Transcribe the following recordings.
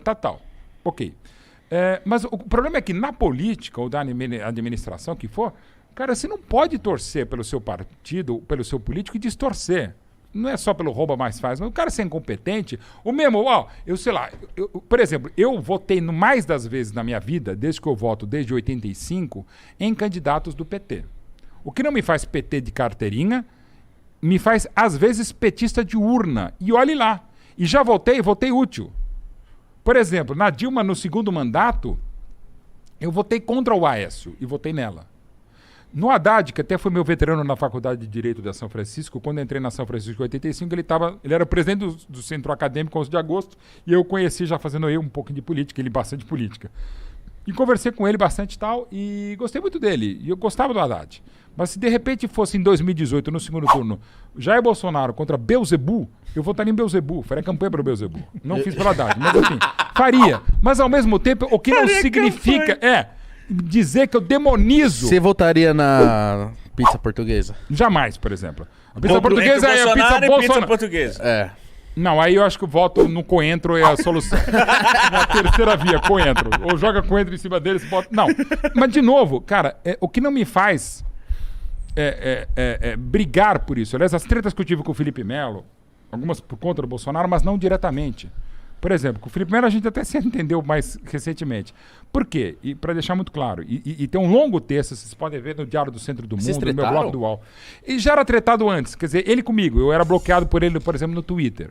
tal. Ok. Mas o problema é que na política, ou da administração que for, cara, você não pode torcer pelo seu partido, pelo seu político e distorcer. Não é só pelo rouba mais faz, mas o cara ser incompetente, o mesmo, eu sei lá, por exemplo, eu votei mais das vezes na minha vida, desde que eu voto, desde 85, em candidatos do PT. O que não me faz PT de carteirinha, me faz, às vezes, petista de urna. E olhe lá. E já votei útil. Por exemplo, na Dilma, no segundo mandato, eu votei contra o Aécio e votei nela. No Haddad, que até foi meu veterano na Faculdade de Direito da São Francisco, quando eu entrei na São Francisco em 85, ele era presidente do Centro Acadêmico 11 de agosto, e eu conheci já fazendo um pouquinho de política, ele bastante política. E conversei com ele bastante e tal, e gostei muito dele, e eu gostava do Haddad. Mas se de repente fosse em 2018, no segundo turno, Jair Bolsonaro contra Beelzebub, eu votaria em Beelzebub, faria campanha para o Beelzebub. Não fiz pelo Haddad, mas enfim, faria. Mas ao mesmo tempo, o que não significa... dizer que eu demonizo... Você votaria na pizza portuguesa? Jamais, por exemplo. A pizza portuguesa é a pizza Bolsonaro. Pizza portuguesa. Não, aí eu acho que o voto no coentro é a solução. Na terceira via, coentro. Ou joga coentro em cima deles, bota... Não. Mas, de novo, cara, o que não me faz brigar por isso. Aliás, as tretas que eu tive com o Felipe Melo, algumas por conta do Bolsonaro, mas não diretamente. Por exemplo, com o Felipe Melo a gente até se entendeu mais recentemente. Por quê? E para deixar muito claro, e tem um longo texto, vocês podem ver no Diário do Centro do Mundo, no meu blog do UOL. E já era tretado antes, quer dizer, ele comigo, eu era bloqueado por ele, por exemplo, no Twitter.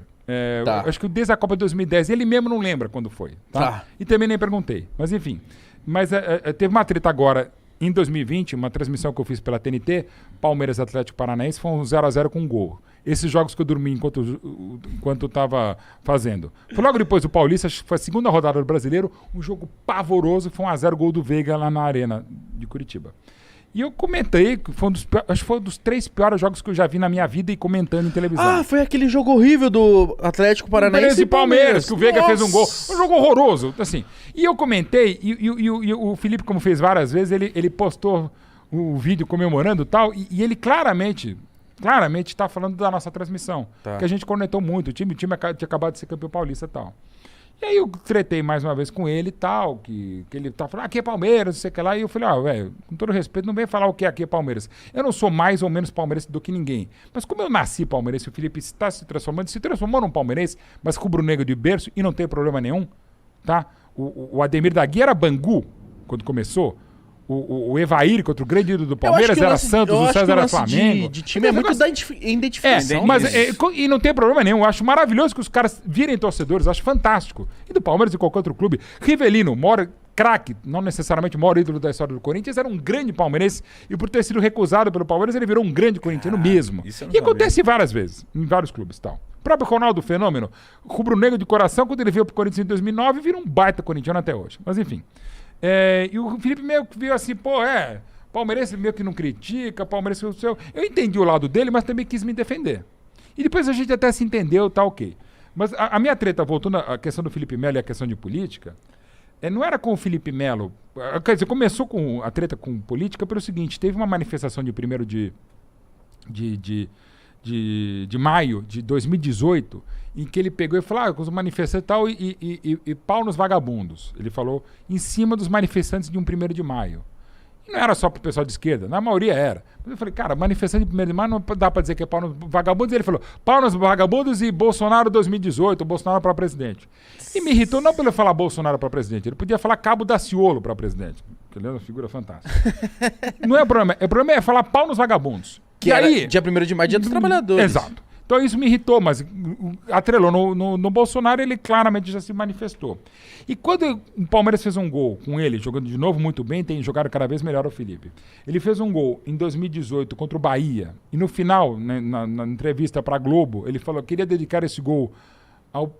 Acho que desde a Copa de 2010, ele mesmo não lembra quando foi. Tá? E também nem perguntei, mas enfim. Mas teve uma treta agora, em 2020, uma transmissão que eu fiz pela TNT, Palmeiras Atlético Paranaense, foi um 0x0 com um gol. Esses jogos que eu dormi enquanto eu estava fazendo. Foi logo depois do Paulista, acho que foi a segunda rodada do Brasileiro, um jogo pavoroso, foi um 1x0 gol do Veiga lá na Arena de Curitiba. E eu comentei, que acho que foi um dos 3 piores jogos que eu já vi na minha vida e comentando em televisão. Ah, foi aquele jogo horrível do Atlético Paranaense e Palmeiras, que o Veiga fez um gol. Um jogo horroroso, assim. E eu comentei, e o Felipe, como fez várias vezes, ele postou o vídeo comemorando e tal, e ele claramente está falando da nossa transmissão. Que a gente conectou muito, o time tinha acabado de ser campeão paulista e tal. E aí eu tretei mais uma vez com ele e tal, que ele tá falando, aqui é Palmeiras, não sei o que lá. E eu falei, velho, com todo respeito, não vem falar o que aqui é Palmeiras. Eu não sou mais ou menos palmeirense do que ninguém. Mas como eu nasci palmeirense, o Felipe está se transformou num palmeirense, mas rubro-negro de berço e não tem problema nenhum, tá? O Ademir da Guia era Bangu, quando começou. O Evair contra o grande ídolo do Palmeiras era Santos, o César era Flamengo. De time é muito da identificação. E não tem problema nenhum. Eu acho maravilhoso que os caras virem torcedores, acho fantástico. E do Palmeiras e qualquer outro clube. Rivelino, maior craque, não necessariamente o maior ídolo da história do Corinthians, era um grande palmeirense e por ter sido recusado pelo Palmeiras, ele virou um grande corintiano mesmo. E acontece várias vezes, em vários clubes e tal. O próprio Ronaldo Fenômeno, rubro-negro de coração, quando ele veio pro Corinthians em 2009, virou um baita corintiano até hoje. Mas enfim... e o Felipe meio que viu assim, palmeirense meio que não critica, palmeirense o seu... Eu entendi o lado dele, mas também quis me defender. E depois a gente até se entendeu, tá ok. Mas a minha treta, voltando à questão do Felipe Melo e a questão de política, não era com o Felipe Melo... Quer dizer, começou com a treta com política pelo seguinte, teve uma manifestação de 1º de maio de 2018, em que ele pegou e falou, com os manifestantes e tal, e pau nos vagabundos. Ele falou em cima dos manifestantes de um 1º de maio. E não era só pro pessoal de esquerda, na maioria era. Mas eu falei, cara, manifestante de 1º de maio não dá pra dizer que é pau nos vagabundos. E ele falou, pau nos vagabundos e Bolsonaro 2018, Bolsonaro pra presidente. E me irritou não pelo ele falar Bolsonaro pra presidente, ele podia falar Cabo Daciolo pra presidente. Ele é uma figura fantástica. Não é o problema, o problema é falar pau nos vagabundos. Que aí, dia 1º de maio, dia dos trabalhadores. Exato. Então isso me irritou, mas atrelou no Bolsonaro, ele claramente já se manifestou. E quando o Palmeiras fez um gol com ele, jogando de novo muito bem, tem jogado cada vez melhor o Felipe. Ele fez um gol em 2018 contra o Bahia, e no final, né, na entrevista para a Globo, ele falou que queria dedicar esse gol ao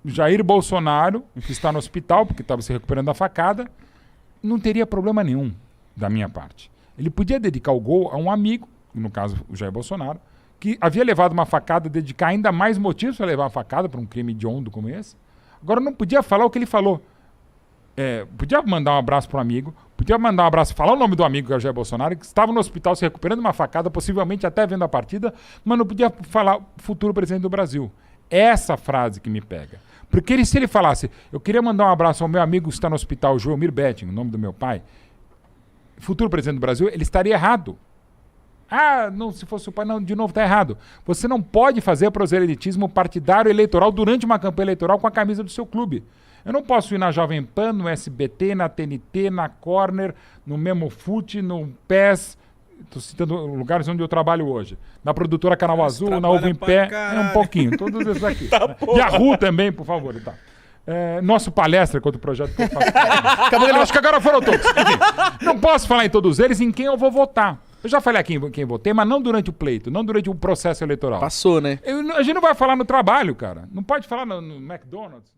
Jair Bolsonaro, que está no hospital, porque estava se recuperando da facada. Não teria problema nenhum da minha parte. Ele podia dedicar o gol a um amigo, no caso o Jair Bolsonaro, que havia levado uma facada, dedicar ainda mais motivos para levar uma facada para um crime hediondo como esse. Agora não podia falar o que ele falou. Podia mandar um abraço para um amigo, podia mandar um abraço, falar o nome do amigo, que é o Jair Bolsonaro, que estava no hospital se recuperando de uma facada, possivelmente até vendo a partida, mas não podia falar futuro presidente do Brasil. Essa frase que me pega. Porque se ele falasse, eu queria mandar um abraço ao meu amigo que está no hospital, Joelmir Betting, o nome do meu pai, futuro presidente do Brasil, ele estaria errado. Ah, não, se fosse o pai, não, de novo, está errado. Você não pode fazer proselitismo partidário eleitoral durante uma campanha eleitoral com a camisa do seu clube. Eu não posso ir na Jovem Pan, no SBT, na TNT, na Corner, no Memofute, no PES, estou citando lugares onde eu trabalho hoje. Na produtora Canal Azul, na Ovo em Pé, um pouquinho, todos esses aqui. Yahoo também, por favor. Tá. Nosso palestra contra o projeto que eu faço. Acho que agora foram todos. Enfim, não posso falar em todos eles em quem eu vou votar. Eu já falei aqui em quem votei, mas não durante o pleito, não durante o processo eleitoral. Passou, né? A gente não vai falar no trabalho, cara. Não pode falar no McDonald's.